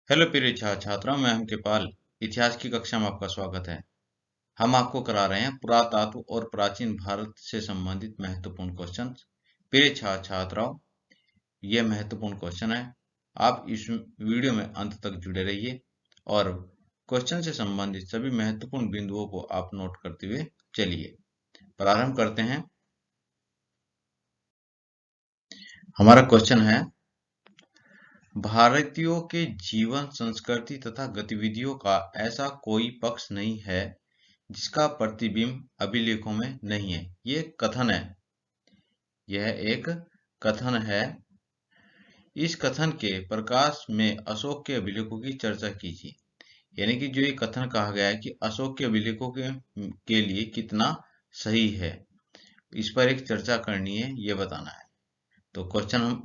Hello प्रिय छात्रों, मैं हम कृपाल। इतिहास की कक्षा में आपका स्वागत है। हम आपको करा रहे हैं पुरातत्व और प्राचीन भारत से संबंधित महत्वपूर्ण क्वेश्चन। प्रिय छात्रों, ये महत्वपूर्ण क्वेश्चन है। आप इस वीडियो में अंत तक जुड़े रहिए और क्वेश्चन से संबंधित सभी महत्वपूर्ण बिंदुओं को आप नोट करते हुए चलिए। प्रारंभ करते हैं। हमारा क्वेश्चन है, भारतीयों के जीवन, संस्कृति तथा गतिविधियों का ऐसा कोई पक्ष नहीं है जिसका प्रतिबिंब अभिलेखों में नहीं है। ये कथन है। यह एक कथन है। इस कथन के प्रकाश में अशोक के अभिलेखों की चर्चा कीजिए। यानी कि जो ये कथन कहा गया है कि अशोक के अभिलेखों के लिए कितना सही है, इस पर एक चर्चा करनी है, ये बताना है। तो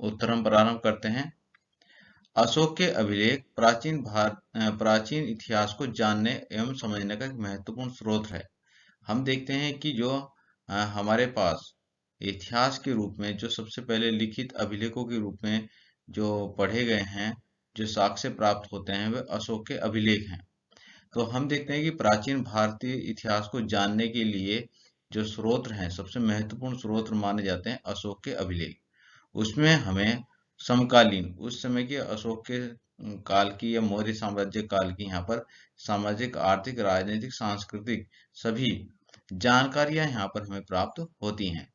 उत्तर हम प्रारंभ करते हैं। अशोक के अभिलेख प्राचीन इतिहास को जानने एवं समझने का एक महत्वपूर्ण स्रोत है। हम देखते हैं कि जो हमारे पास इतिहास के रूप में जो सबसे पहले लिखित अभिलेखों के रूप में जो पढ़े गए हैं, जो साक्ष्य प्राप्त होते हैं, वे अशोक के अभिलेख हैं। तो हम देखते हैं कि प्राचीन भारतीय इतिहास को जानने के लिए जो स्रोत हैं, सबसे महत्वपूर्ण स्रोत माने जाते हैं अशोक के अभिलेख। उसमें हमें समकालीन उस समय के अशोक के काल की या मौर्य साम्राज्य काल की यहाँ पर सामाजिक, आर्थिक, राजनीतिक, सांस्कृतिक सभी जानकारियां यहाँ पर हमें प्राप्त होती हैं।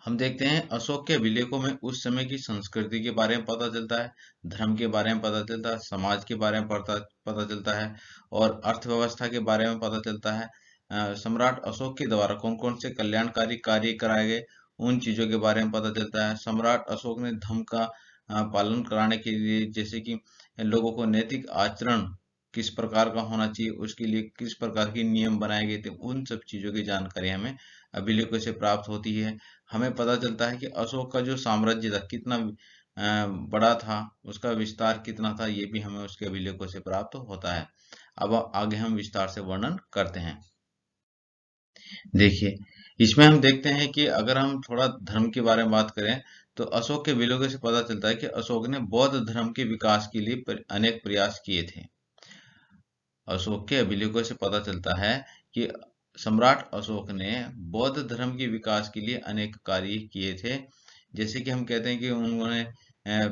हम देखते हैं अशोक के अभिलेखों में उस समय की संस्कृति के बारे में पता चलता है, धर्म के बारे में पता चलता है, समाज के बारे में पता चलता है और अर्थव्यवस्था के बारे में पता चलता है। सम्राट अशोक के द्वारा कौन कौन से कल्याणकारी कार्य कराए गए, उन चीजों के बारे में पता चलता है। सम्राट अशोक ने धर्म का पालन कराने के लिए, जैसे कि लोगों को नैतिक आचरण किस प्रकार का होना चाहिए, उसके लिए किस प्रकार के नियम बनाए गए थे, उन सब चीजों की जानकारी हमें अभिलेखों से प्राप्त होती है। हमें पता चलता है कि अशोक का जो साम्राज्य था कितना बड़ा था, उसका विस्तार कितना था, ये भी हमें उसके अभिलेखों से प्राप्त होता है। अब आगे हम विस्तार से वर्णन करते हैं। देखिए, इसमें हम देखते हैं कि अगर हम थोड़ा धर्म के बारे में बात करें, तो अशोक के अभिलेखों से पता चलता है कि अशोक ने बौद्ध धर्म के विकास के लिए अनेक प्रयास किए थे। अशोक के अभिलेखों से पता चलता है कि सम्राट अशोक ने बौद्ध धर्म के विकास के लिए अनेक कार्य किए थे। जैसे कि हम कहते हैं कि उन्होंने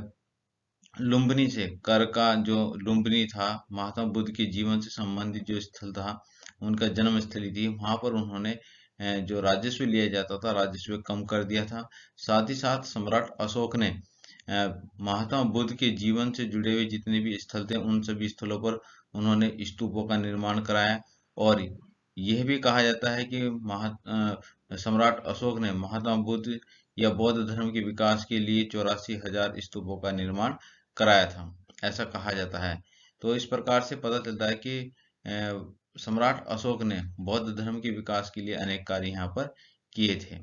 लुम्बिनी से कर का जो लुम्बिनी था, महात्मा बुद्ध के जीवन से संबंधित जो स्थल था, उनका जन्म स्थली थी, वहां पर उन्होंने जो राजस्व लिया जाता था, राजस्व कम कर दिया था। साथ ही साथ सम्राट अशोक ने महात्मा बुद्ध के जीवन से जुड़े हुए जितने भी स्थल थे, उन सभी स्थलों पर उन्होंने स्तूपों का निर्माण कराया। और यह भी कहा जाता है कि सम्राट अशोक ने महात्मा बुद्ध या बौद्ध धर्म के विकास के लिए 84,000 स्तूपों का निर्माण कराया था, ऐसा कहा जाता है। तो इस प्रकार से पता चलता है कि सम्राट अशोक ने बौद्ध धर्म के विकास के लिए अनेक कार्य यहाँ पर किए थे।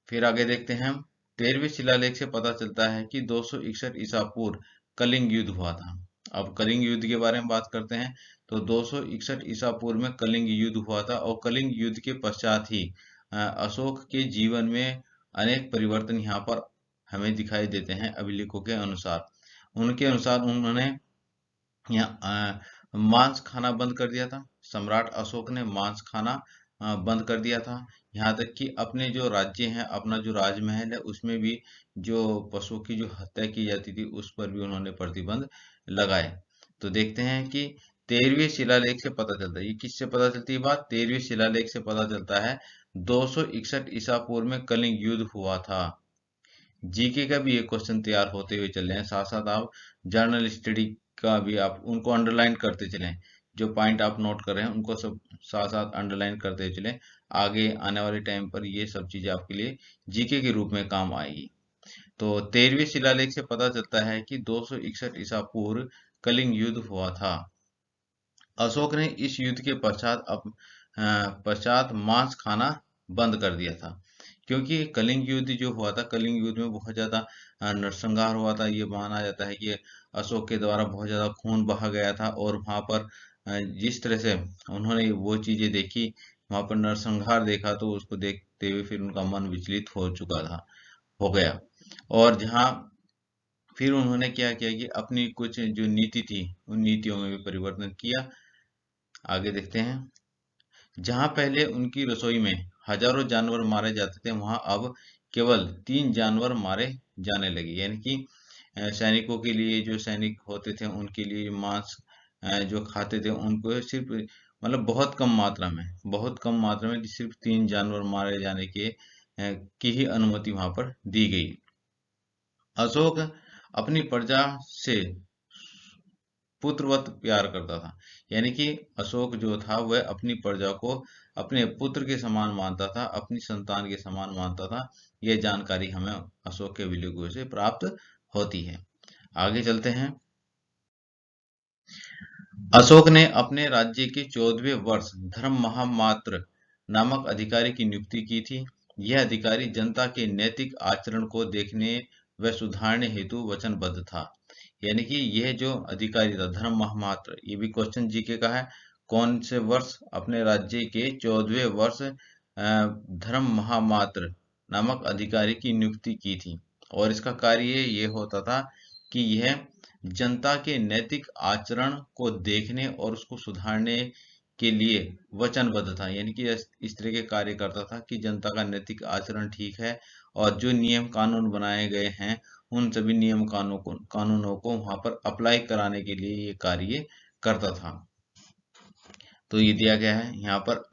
फिर आगे देखते हैं हम। 13वें शिलालेख से पता चलता है कि 261 ईसा पूर्व कलिंग युद्ध हुआ था। अब कलिंग युद्ध के बारे में बात करते हैं। तो 261 ईसा पूर्व में कलिंग युद्ध हुआ था और कलिंग युद्ध के पश्चात ही अशोक के जीवन में अनेक परिवर्तन यहाँ पर हमें दिखाई देते हैं अभिलेखों के अनुसार। उनके अनुसार उन्होंने यहाँ मांस खाना बंद कर दिया था। सम्राट अशोक ने मांस खाना बंद कर दिया था। यहाँ तक कि अपने जो राज्य है, अपना जो राजमहल है, उसमें भी जो पशुओं की जो हत्या की जाती थी, उस पर भी उन्होंने प्रतिबंध लगाए। तो देखते हैं कि 13वें शिलालेख से पता चलता है। ये किससे पता चलती है बात? 13वें शिलालेख से पता चलता है 261 ईसा पूर्व में कलिंग युद्ध हुआ था। जीके का भी ये क्वेश्चन तैयार होते हुए चल रहे हैं। साथ साथ आप जर्नल स्टडी का भी आप उनको अंडरलाइन करते चलें। जो पॉइंट आप नोट कर रहे हैं उनको सब साथ साथ अंडरलाइन करते हुए चलें। आगे आने वाले टाइम पर ये सब चीजें आपके लिए जीके के रूप में काम आएगी। तो 13वें शिलालेख से पता चलता है कि 261 ईसा पूर्व कलिंग युद्ध हुआ था। अशोक ने इस युद्ध के पश्चात मांस खाना बंद कर दिया था। क्योंकि कलिंग युद्ध जो हुआ था, कलिंग युद्ध में बहुत ज्यादा नरसंहार हुआ था। ये माना जाता है कि अशोक के द्वारा बहुत ज्यादा खून बहा गया था और वहां पर जिस तरह से उन्होंने वो चीजें देखी, वहां पर नरसंहार देखा, तो उसको देखते हुए फिर उनका मन विचलित हो चुका था, हो गया। और जहाँ फिर उन्होंने क्या किया कि अपनी कुछ जो नीति थी उन नीतियों में भी परिवर्तन किया। आगे देखते हैं। जहां पहले उनकी रसोई में हजारों जानवर मारे जाते थे, वहां अब केवल 3 जानवर मारे जाने लगे। यानी कि सैनिकों के लिए, जो सैनिक होते थे उनके लिए मांस जो खाते थे उनको सिर्फ मतलब बहुत कम मात्रा में सिर्फ 3 जानवर मारे जाने की ही अनुमति वहां पर दी गई। अशोक अपनी प्रजा से पुत्रवत प्यार करता था। यानी कि अशोक जो था वह अपनी प्रजा को अपने पुत्र के समान मानता था, अपनी संतान के समान मानता था। यह जानकारी हमें अशोक के विलिगो से प्राप्त होती है। आगे चलते हैं। अशोक ने अपने राज्य के 14वें वर्ष धर्म महामात्र नामक अधिकारी की नियुक्ति की थी। यह अधिकारी जनता के नैतिक आचरण को देखने व सुधारने हेतु वचनबद्ध था। यानी कि यह जो अधिकारी था धर्म महामात्र, ये भी क्वेश्चन जीके का है। कौन से वर्ष? अपने राज्य के 14वें वर्ष धर्म महामात्र नामक अधिकारी की नियुक्ति की थी। और इसका कार्य ये होता था कि यह जनता के नैतिक आचरण को देखने और उसको सुधारने के लिए वचनबद्ध था। यानी कि इस तरह के कार्य करता था कि जनता का नैतिक आचरण ठीक है और जो नियम कानून बनाए गए हैं उन सभी नियम कानूनों को वहां पर अप्लाई कराने के लिए ये कार्य करता था। तो ये दिया गया है यहाँ पर।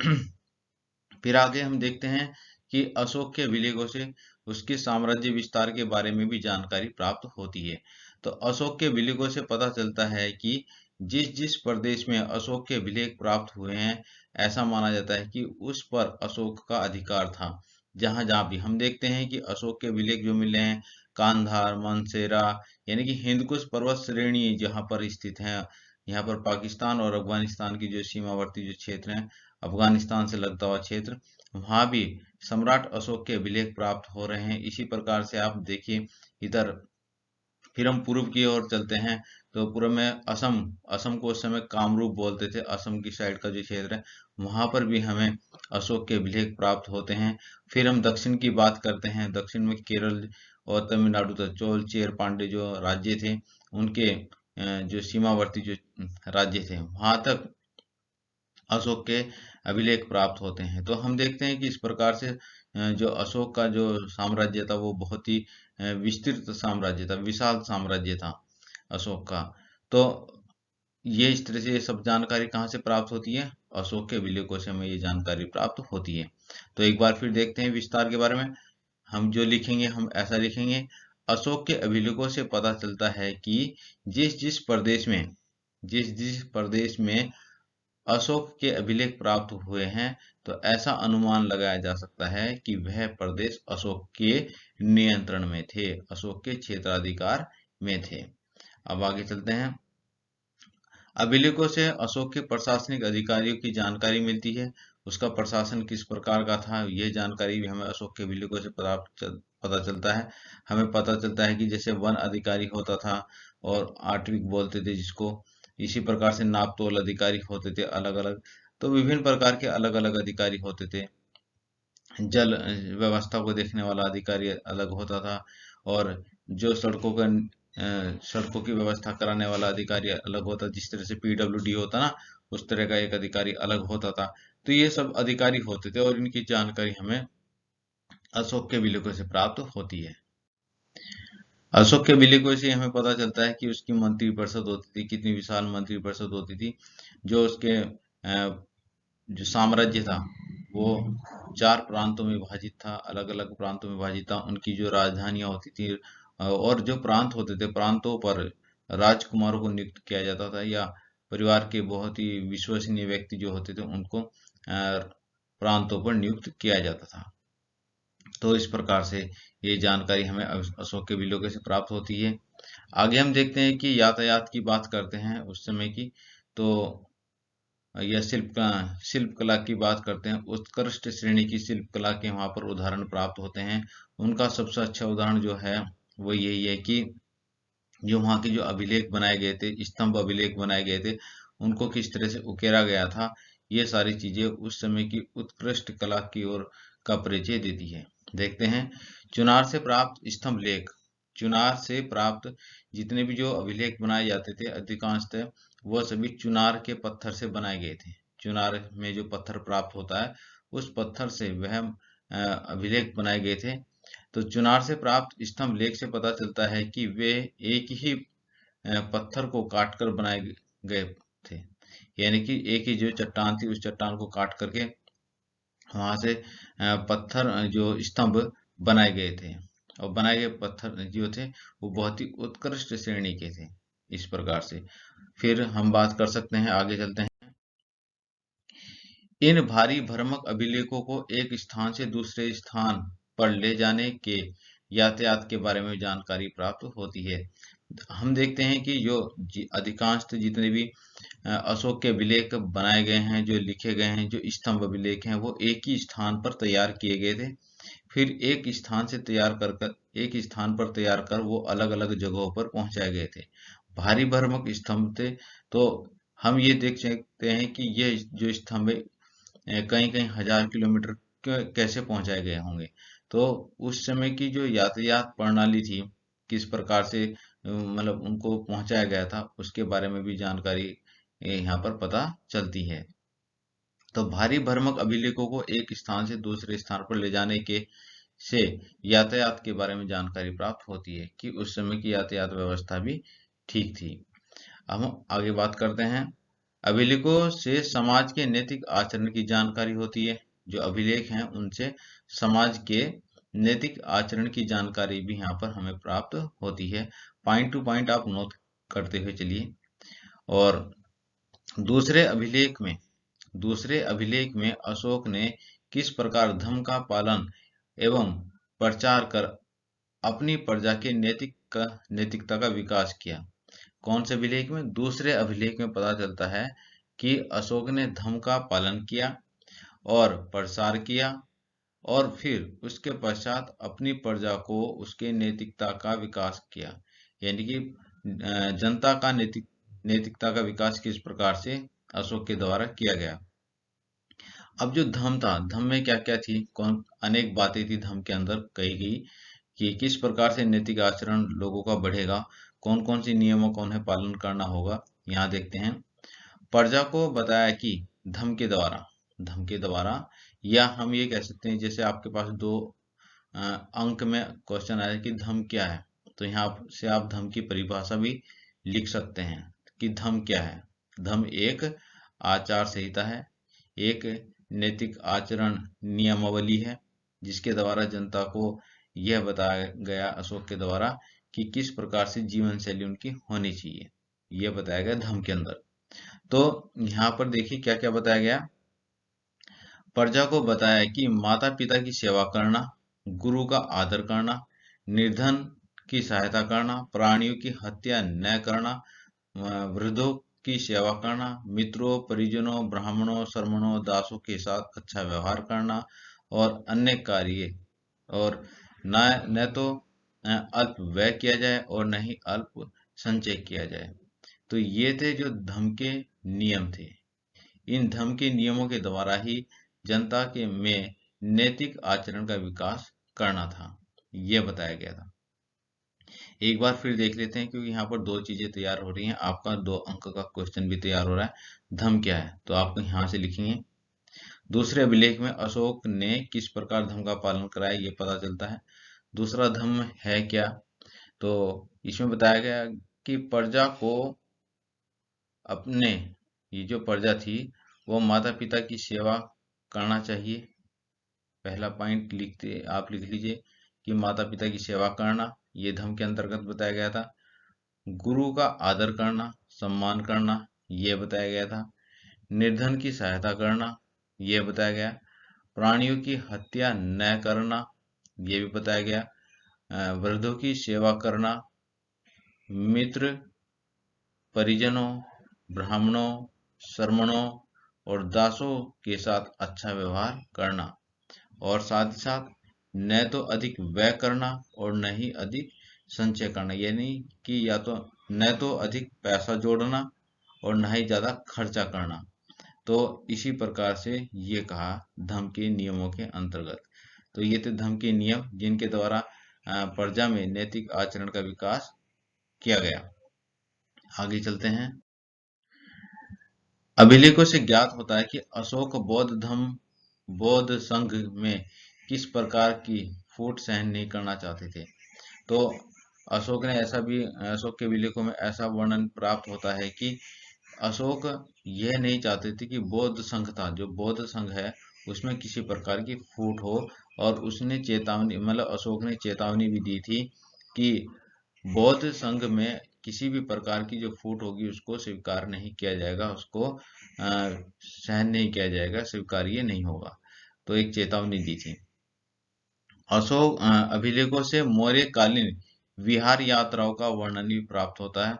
फिर आगे हम देखते हैं कि अशोक के विलिगो से उसके साम्राज्य विस्तार के बारे में भी जानकारी प्राप्त होती है। तो अशोक के विलिगो से पता चलता है कि जिस जिस प्रदेश में अशोक के विलेख प्राप्त हुए हैं, ऐसा माना जाता है कि उस पर अशोक का अधिकार था। जहां जहां भी हम देखते हैं कि अशोक के विलेख जो मिले हैं, कांधार, मनसेरा, यानी कि हिंदकुश पर्वत श्रेणी जहां पर स्थित है, यहाँ पर पाकिस्तान और अफगानिस्तान की जो सीमावर्ती जो क्षेत्र हैं, अफगानिस्तान से लगता हुआ क्षेत्र, वहां भी सम्राट अशोक के अभिलेख प्राप्त हो रहे हैं। इसी प्रकार से आप देखिए इधर, फिर हम पूर्व की ओर चलते हैं। तो पूर्व में असम, असम को उस समय कामरूप बोलते थे, असम की साइड का जो क्षेत्र है वहां पर भी हमें अशोक के अभिलेख प्राप्त होते हैं। फिर हम दक्षिण की बात करते हैं। दक्षिण में केरल और तमिलनाडु तक चोल चेर पांडे जो राज्य थे उनके जो सीमावर्ती जो राज्य थे वहां तक अशोक के अभिलेख प्राप्त होते हैं। तो हम देखते हैं कि इस प्रकार से जो अशोक का जो साम्राज्य था वो बहुत ही विस्तृत साम्राज्य था, विशाल साम्राज्य था अशोक का। तो ये इस तरह से ये सब जानकारी कहाँ से प्राप्त होती है? अशोक के अभिलेखों से हमें ये जानकारी प्राप्त होती है। तो एक बार फिर देखते हैं विस्तार के बारे में। हम जो लिखेंगे हम ऐसा लिखेंगे, अशोक के अभिलेखों से पता चलता है कि जिस जिस प्रदेश में अशोक के अभिलेख प्राप्त हुए हैं, तो ऐसा अनुमान लगाया जा सकता है कि वह प्रदेश अशोक के नियंत्रण में थे, अशोक के क्षेत्राधिकार में थे। अब आगे चलते हैं। अभिलेखों से अशोक के प्रशासनिक अधिकारियों की जानकारी मिलती है। उसका प्रशासन किस प्रकार का था, यह जानकारी भी हमें अशोक के अभिलेखों से पता चलता है। हमें पता चलता है कि जैसे वन अधिकारी होता था और आर्टविक बोलते थे जिसको, इसी प्रकार से नापतोल अधिकारी होते थे अलग अलग। तो विभिन्न प्रकार के अलग अलग अधिकारी होते थे। जल व्यवस्था को देखने वाला अधिकारी अलग होता था, और जो सड़कों की व्यवस्था कराने वाला अधिकारी अलग होता। जिस तरह से पीडब्ल्यूडी होता ना, उस तरह का एक अधिकारी अलग होता था। तो ये सब अधिकारी होते थे और इनकी जानकारी हमें अशोक के विलेखों से प्राप्त होती है। अशोक के विलेखों से हमें पता चलता है कि उसकी मंत्रिपरिषद होती थी, कितनी विशाल मंत्रिपरिषद होती थी। जो उसके जो साम्राज्य था वो 4 प्रांतों में विभाजित था, अलग अलग प्रांतों में विभाजित था। उनकी जो राजधानियां होती थी और जो प्रांत होते थे, प्रांतों पर राजकुमारों को नियुक्त किया जाता था, या परिवार के बहुत ही विश्वसनीय व्यक्ति जो होते थे उनको प्रांतों पर नियुक्त किया जाता था। तो इस प्रकार से ये जानकारी हमें अशोक के विलोके से प्राप्त होती है। आगे हम देखते हैं कि यातायात की बात करते हैं उस समय की। तो या शिल्प कला की बात करते हैं। उत्कृष्ट श्रेणी की शिल्प कला के वहां पर उदाहरण प्राप्त होते हैं। उनका सबसे अच्छा उदाहरण जो है वो यही है कि जो वहां के जो अभिलेख बनाए गए थे, स्तंभ अभिलेख बनाए गए थे, उनको किस तरह से उकेरा गया था। ये सारी चीजें उस समय की उत्कृष्ट कला की ओर का परिचय देती है। देखते हैं, चुनार से प्राप्त स्तंभ लेख चुनार से प्राप्त जितने भी जो अभिलेख बनाए जाते थे अधिकांशतः वह सभी चुनार के पत्थर से बनाए गए थे। चुनार में जो पत्थर प्राप्त होता है उस पत्थर से वह अभिलेख बनाए गए थे। तो चुनार से प्राप्त स्तंभ लेख से पता चलता है कि वे एक ही पत्थर को काटकर बनाए गए थे, यानी कि एक ही जो चट्टान थी उस चट्टान को काट करके वहां से पत्थर जो स्तंभ बनाए गए थे, और बनाए गए पत्थर जो थे वो बहुत ही उत्कृष्ट श्रेणी के थे। इस प्रकार से फिर हम बात कर सकते हैं, आगे चलते हैं। इन भारी भ्रामक अभिलेखों को एक स्थान से दूसरे स्थान पर ले जाने के यातायात के बारे में जानकारी प्राप्त होती है। हम देखते हैं कि जो अधिकांश जितने भी अशोक के अभिलेख बनाए गए हैं, जो लिखे गए हैं, जो स्तंभ अभिलेख हैं, वो एक ही स्थान पर तैयार किए गए थे। फिर एक स्थान से एक स्थान पर तैयार कर वो अलग अलग जगहों पर पहुंचाए गए थे। भारी भरमक स्तंभ थे, तो हम ये देख सकते हैं कि ये जो स्तंभ कहीं कहीं 1000 किलोमीटर कैसे पहुंचाए गए होंगे। तो उस समय की जो यातायात प्रणाली थी, किस प्रकार से मतलब उनको पहुंचाया गया था, उसके बारे में भी जानकारी यहाँ पर पता चलती है। तो भारी भरमक अभिलेखों को एक स्थान से दूसरे स्थान पर ले जाने के से यातायात के बारे में जानकारी प्राप्त होती है कि उस समय की यातायात व्यवस्था भी ठीक थी। अब हम आगे बात करते हैं। अभिलेखों से समाज के नैतिक आचरण की जानकारी होती है। जो अभिलेख हैं उनसे समाज के नैतिक आचरण की जानकारी भी यहाँ पर हमें प्राप्त होती है। पॉइंट टू पॉइंट आप नोट करते हुए चलिए। और दूसरे अभिलेख में अशोक ने किस प्रकार धर्म का पालन एवं प्रचार कर अपनी प्रजा के नैतिकता का विकास किया। कौन से अभिलेख में? दूसरे अभिलेख में पता चलता है कि अशोक ने धर्म का पालन किया और प्रसार किया, और फिर उसके पश्चात अपनी प्रजा को उसके नैतिकता का विकास किया। यानी कि जनता का नैतिकता का विकास किस प्रकार से अशोक के द्वारा किया गया। अब जो धर्म था, धर्म में क्या क्या थी, कौन अनेक बातें थी धर्म के अंदर कही गई कि किस प्रकार से नैतिक आचरण लोगों का बढ़ेगा, कौन कौन सी नियमों का उन्हें पालन करना होगा। यहाँ देखते हैं। प्रजा को बताया कि धर्म के द्वारा, या हम ये कह सकते हैं जैसे आपके पास दो अंक में क्वेश्चन आया कि धर्म क्या है, तो यहाँ से आप धर्म की परिभाषा भी लिख सकते हैं कि धर्म क्या है। धर्म एक आचार संहिता है, एक नैतिक आचरण नियमावली है, जिसके द्वारा जनता को यह बताया गया अशोक के द्वारा कि किस प्रकार से जीवन शैली उनकी होनी चाहिए, यह बताया गया धर्म के अंदर। तो यहाँ पर देखिए क्या क्या बताया गया। प्रजा को बताया कि माता पिता की सेवा करना, गुरु का आदर करना, निर्धन की सहायता करना, प्राणियों की हत्या न करना, वृद्धों की सेवा करना, मित्रों, परिजनों, ब्राह्मणों, श्रमणों, दासों के साथ अच्छा व्यवहार करना, और अन्य कार्य, और न तो अल्प व्यय किया जाए और न ही अल्प संचय किया जाए। तो ये थे जो धर्म के नियम थे। इन धर्म के नियमों के द्वारा ही जनता के में नैतिक आचरण का विकास करना था, यह बताया गया था। एक बार फिर देख लेते हैं, क्योंकि यहाँ पर दो चीजें तैयार हो रही हैं। आपका 2 अंक का क्वेश्चन भी तैयार हो रहा है। धर्म क्या है, तो आप यहाँ से लिखेंगे। दूसरे अभिलेख में अशोक ने किस प्रकार धर्म का पालन कराया, ये पता चलता है। दूसरा धर्म है क्या, तो इसमें बताया गया कि प्रजा को अपने, ये जो प्रजा थी वो माता पिता की सेवा करना चाहिए। पहला पॉइंट आप लिख लीजिए कि माता पिता की सेवा करना, ये धर्म के अंतर्गत बताया गया था। गुरु का आदर करना, सम्मान करना, यह बताया गया था। निर्धन की सहायता करना, यह बताया गया। प्राणियों की हत्या न करना, यह भी बताया गया। वृद्धों की सेवा करना, मित्र, परिजनों, ब्राह्मणों, श्रमणों और दासों के साथ अच्छा व्यवहार करना, और साथ ही साथ न तो अधिक व्यय करना और न ही अधिक संचय करना, यानी कि या तो न तो अधिक पैसा जोड़ना और न ही ज्यादा खर्चा करना। तो इसी प्रकार से ये कहा धर्म के नियमों के अंतर्गत। तो ये थे धर्म के नियम जिनके द्वारा प्रजा में नैतिक आचरण का विकास किया गया। आगे चलते हैं। अभिलेखों से ज्ञात होता है कि अशोक बौद्ध संघ में किस प्रकार की फूट सहन नहीं करना चाहते थे। तो अशोक के अभिलेखों में ऐसा वर्णन प्राप्त होता है कि अशोक यह नहीं चाहते थे कि बौद्ध संघ था, जो बौद्ध संघ है, उसमें किसी प्रकार की फूट हो। और उसने चेतावनी, मतलब अशोक ने चेतावनी भी दी थी कि बौद्ध संघ में किसी भी प्रकार की जो फूट होगी उसको स्वीकार नहीं किया जाएगा, उसको सहन नहीं किया जाएगा, स्वीकार्य नहीं होगा। तो एक चेतावनी दी थी। अशोक अभिलेखों से मौर्य कालीन विहार यात्राओं का वर्णन भी प्राप्त होता है।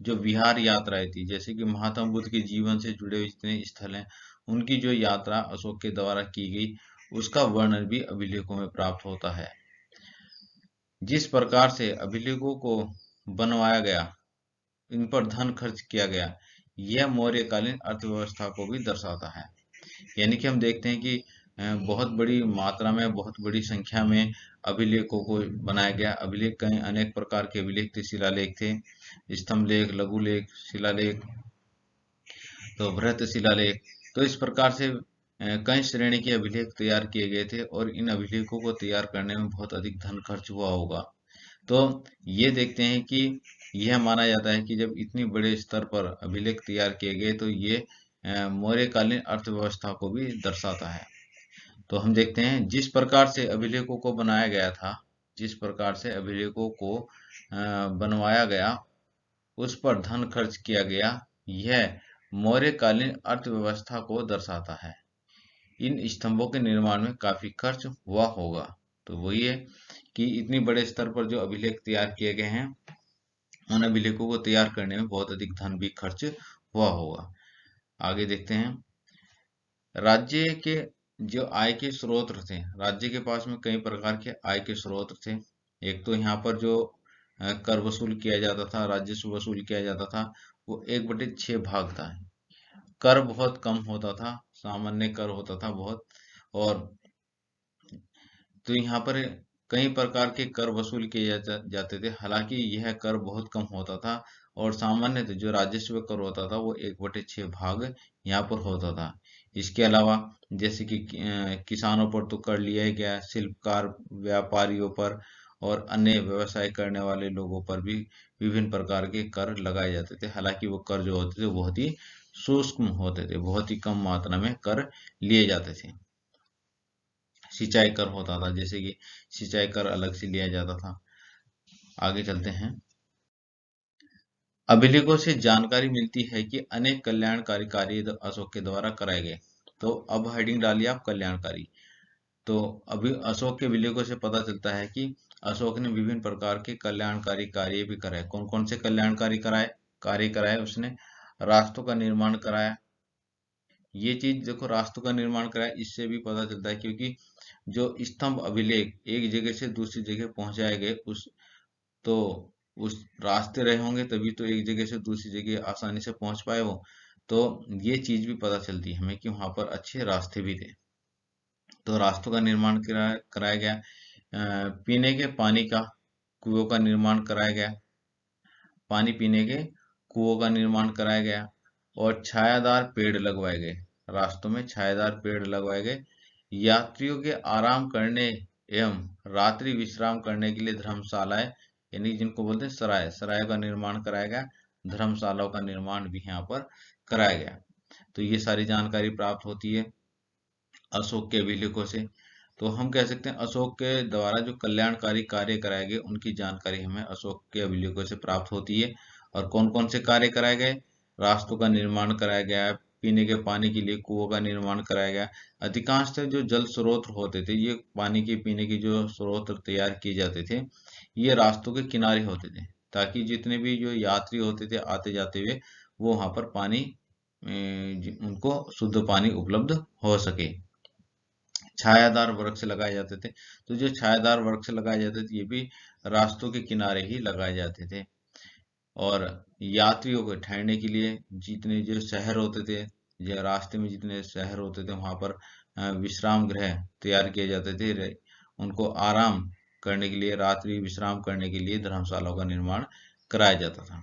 जो विहार यात्राएं थी, जैसे कि महात्मा बुद्ध के जीवन से जुड़े हुए जितने स्थल हैं, उनकी जो यात्रा अशोक के द्वारा की गई, उसका वर्णन भी अभिलेखों में प्राप्त होता है। जिस प्रकार से अभिलेखों को बनवाया गया, इन पर धन खर्च किया गया, यह मौर्यकालीन अर्थव्यवस्था को भी दर्शाता है। यानी कि हम देखते हैं कि बहुत बड़ी मात्रा में, बहुत बड़ी संख्या में अभिलेखों को बनाया गया। अभिलेख कई अनेक प्रकार के अभिलेख थे, शिलालेख थे, स्तंभ लेख, लघु लेख, शिलालेख, तो बृहत शिलालेख। तो इस प्रकार से कई श्रेणी के अभिलेख तैयार किए गए थे और इन अभिलेखों को तैयार करने में बहुत अधिक धन खर्च हुआ होगा। तो ये देखते हैं कि यह माना जाता है कि जब इतनी बड़े स्तर पर अभिलेख तैयार किए गए तो ये मौर्यकालीन अर्थव्यवस्था को भी दर्शाता है। तो हम देखते हैं जिस प्रकार से अभिलेखों को बनाया गया था, जिस प्रकार से अभिलेखों को बनवाया गया, उस पर धन खर्च किया गया, यह मौर्यकालीन अर्थव्यवस्था को दर्शाता है। इन स्तंभों के निर्माण में काफी खर्च हुआ होगा। तो वही है कि इतनी बड़े स्तर पर जो अभिलेख तैयार किए गए हैं, उन अभिलेखों को तैयार करने में बहुत अधिक धन भी खर्च हुआ होगा। आगे देखते हैं। राज्य के जो आय के स्रोत थे, राज्य के पास में कई प्रकार के आय के स्रोत थे। एक तो यहाँ पर जो कर वसूल किया जाता था, राजस्व वसूल किया जाता था, वो 1/6 भाग था। कर बहुत कम होता था, सामान्य कर होता था बहुत। और तो यहाँ पर कई प्रकार के कर वसूल किए जाते थे। हालांकि यह कर बहुत कम होता था और सामान्य जो राजस्व कर होता था वो 1/6 भाग यहाँ पर होता था। इसके अलावा जैसे कि किसानों पर तो कर लिया गया, शिल्पकार, व्यापारियों पर और अन्य व्यवसाय करने वाले लोगों पर भी विभिन्न प्रकार के कर लगाए जाते थे। हालांकि वो कर जो होते थे बहुत ही सूक्ष्म होते थे, बहुत ही कम मात्रा में कर लिए जाते थे। सिंचाई कर होता था, जैसे कि सिंचाई कर अलग से लिया जाता था। आगे चलते हैं। अभिलेखों से जानकारी मिलती है कि अनेक कल्याणकारी कार्य अशोक के द्वारा कराए गए। तो अब हेडिंग डालिए आप कल्याणकारी। तो अभी अशोक के अभिलेखों से पता चलता है कि अशोक ने विभिन्न प्रकार के कल्याणकारी कार्य भी कराए। कौन कौन से कल्याणकारी कार्य कराए उसने? रास्तों का निर्माण कराया। ये चीज देखो, रास्तों का निर्माण कराया, इससे भी पता चलता है क्योंकि जो स्तंभ अभिलेख एक जगह से दूसरी जगह पहुंचाए गए, तो उस रास्ते रहे होंगे तभी तो एक जगह से दूसरी जगह आसानी से पहुंच पाए वो। तो ये चीज भी पता चलती है हमें कि वहां पर अच्छे रास्ते भी थे। तो रास्तों का निर्माण कराया गया। पीने के पानी का कुओं का निर्माण कराया गया। पानी पीने के कुओं का निर्माण कराया गया और छायादार पेड़ लगवाए गए। रास्तों में छायादार पेड़ लगवाए गए। यात्रियों के आराम करने एवं रात्रि विश्राम करने के लिए धर्मशालाएं, यानी जिनको बोलते हैं सराय, सराय का निर्माण कराया गया। धर्मशालाओं का निर्माण भी यहाँ पर कराया गया। तो ये सारी जानकारी प्राप्त होती है अशोक के अभिलेखों से। तो हम कह सकते हैं अशोक के द्वारा जो कल्याणकारी कार्य कराए गए उनकी जानकारी हमें अशोक के अभिलेखों से प्राप्त होती है। और कौन कौन से कार्य कराए गए? रास्तों का निर्माण कराया गया, पीने के पानी के लिए कुओं का निर्माण कराया गया। अधिकांश जो जल स्रोत होते थे, ये पानी के पीने के जो स्रोत तैयार किए जाते थे, ये रास्तों के किनारे होते थे, ताकि जितने भी जो यात्री होते थे आते जाते हुए, वो वहां पर पानी उनको शुद्ध पानी उपलब्ध हो सके। छायादार वृक्ष लगाए जाते थे। तो जो छायादार वृक्ष लगाए जाते थे ये भी रास्तों के किनारे ही लगाए जाते थे। और यात्रियों को ठहरने के लिए जितने जो शहर होते थे, जो रास्ते में जितने शहर होते थे, वहां पर विश्राम गृह तैयार किए जाते थे। उनको आराम करने के लिए, रात्रि विश्राम करने के लिए धर्मशालाओं का निर्माण कराया जाता था।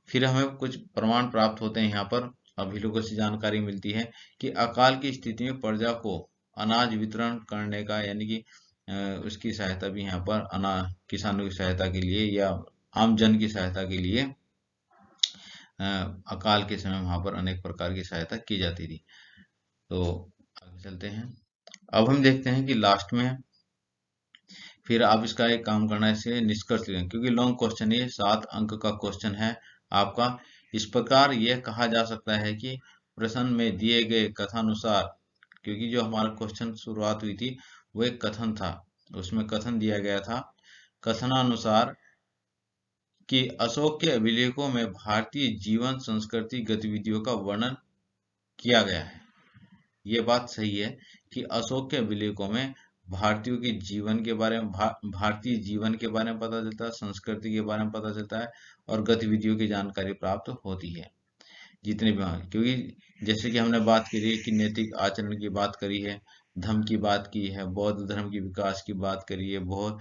फिर हमें कुछ प्रमाण प्राप्त होते हैं यहाँ पर, अभिलेखों से जानकारी मिलती है कि अकाल की स्थिति में प्रजा को अनाज वितरण करने का, यानी कि उसकी सहायता भी यहाँ पर किसानों की सहायता के लिए या आम जन की सहायता के लिए अकाल के समय वहां पर अनेक प्रकार की सहायता की जाती थी। तो आगे चलते हैं। अब हम देखते हैं कि लास्ट में फिर आप इसका एक काम करना है, इसे निष्कर्ष लें, क्योंकि लॉन्ग क्वेश्चन है, 7 अंक का क्वेश्चन है आपका। इस प्रकार यह कहा जा सकता है कि प्रश्न में दिए गए कथानुसार, क्योंकि जो हमारा क्वेश्चन शुरुआत हुई थी वो एक कथन था, उसमें कथन दिया गया था, कथनानुसार कि अशोक के अभिलेखों में भारतीय जीवन संस्कृति गतिविधियों का वर्णन किया गया है। ये बात सही है कि अशोक के अभिलेखों में भारतीयों के जीवन के बारे में, भारतीय जीवन के बारे में पता चलता है, संस्कृति के बारे में पता चलता है और गतिविधियों की जानकारी प्राप्त होती है जितने भी वहाँ, क्योंकि जैसे कि हमने बात करी है कि नैतिक आचरण की बात करी है, धर्म की बात की है, बौद्ध धर्म की विकास की बात करी है, बहुत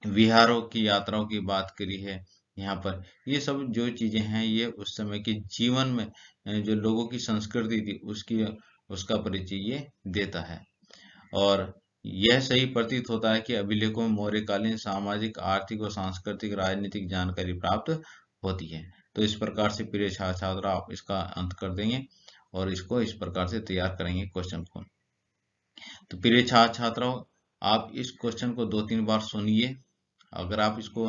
विहारों की यात्राओं की बात करी है यहाँ पर। ये सब जो चीजें हैं ये उस समय के जीवन में जो लोगों की संस्कृति थी उसका परिचय ये देता है। और यह सही प्रतीत होता है कि अभिलेखों में मौर्यकालीन सामाजिक, आर्थिक और सांस्कृतिक राजनीतिक जानकारी प्राप्त होती है। तो इस प्रकार से प्रिय छात्र छात्रा आप इसका अंत कर देंगे और इसको इस प्रकार से तैयार करेंगे क्वेश्चन को। तो प्रिय छात्र छात्राओं, आप इस क्वेश्चन को 2-3 बार सुनिए। अगर आप इसको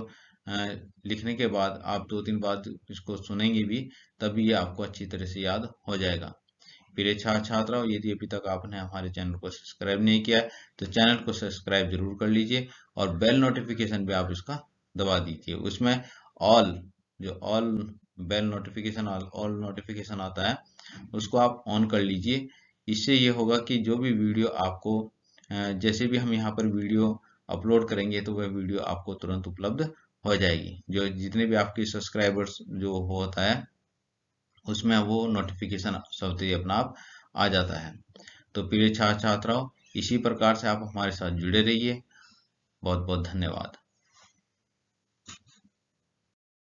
लिखने के बाद आप 2-3 बार इसको सुनेंगे भी, तभी ये आपको अच्छी तरह से याद हो जाएगा। प्रिय छात्र छात्राओं, यदि अभी तक आपने हमारे चैनल को सब्सक्राइब नहीं किया है तो चैनल को सब्सक्राइब जरूर कर लीजिए और बेल नोटिफिकेशन भी आप इसका दबा दीजिए। उसमें all bell notification, all notification आता है, उसको आप ऑन कर लीजिए। इससे ये होगा कि जो भी वीडियो आपको जैसे भी हम यहाँ पर वीडियो अपलोड करेंगे तो वह वीडियो आपको तुरंत उपलब्ध हो जाएगी। जो जितने भी आपके सब्सक्राइबर्स जो होता है उसमें वो नोटिफिकेशन सबसे ही अपना आप आ जाता है। तो प्रिय छात्र छात्राओं, इसी प्रकार से आप हमारे साथ जुड़े रहिए। बहुत बहुत धन्यवाद।